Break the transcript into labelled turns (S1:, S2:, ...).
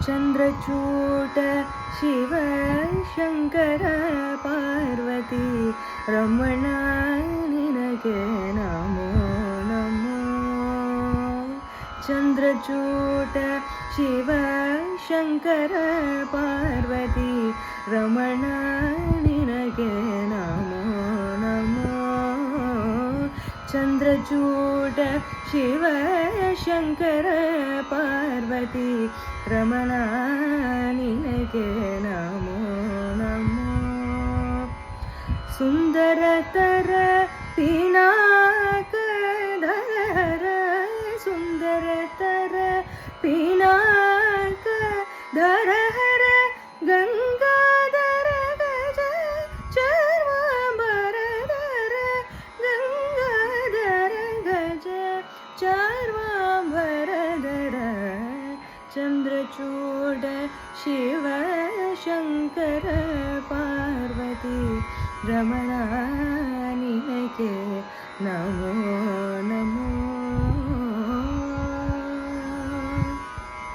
S1: चन्द्रचूड शिव शङ्कर पार्वती रमण निनगे नमो नमो चन्द्रचूड शिव शङ्कर पार्वती रमण निनगे नमो नमो चन्द्रचूड शिव शङ्कर पार्वती रमण निनगे नमो नमो सुन्दरतर पिनाकधर सुन्दरतर पिनाकधर हर गंगाधर गज चार्वाम्बरधर गंगाधर गज चार्वाम्बरधर चन्द्रचूड शिव शङ्कर पार्वती रमण निनगे नमो नमो।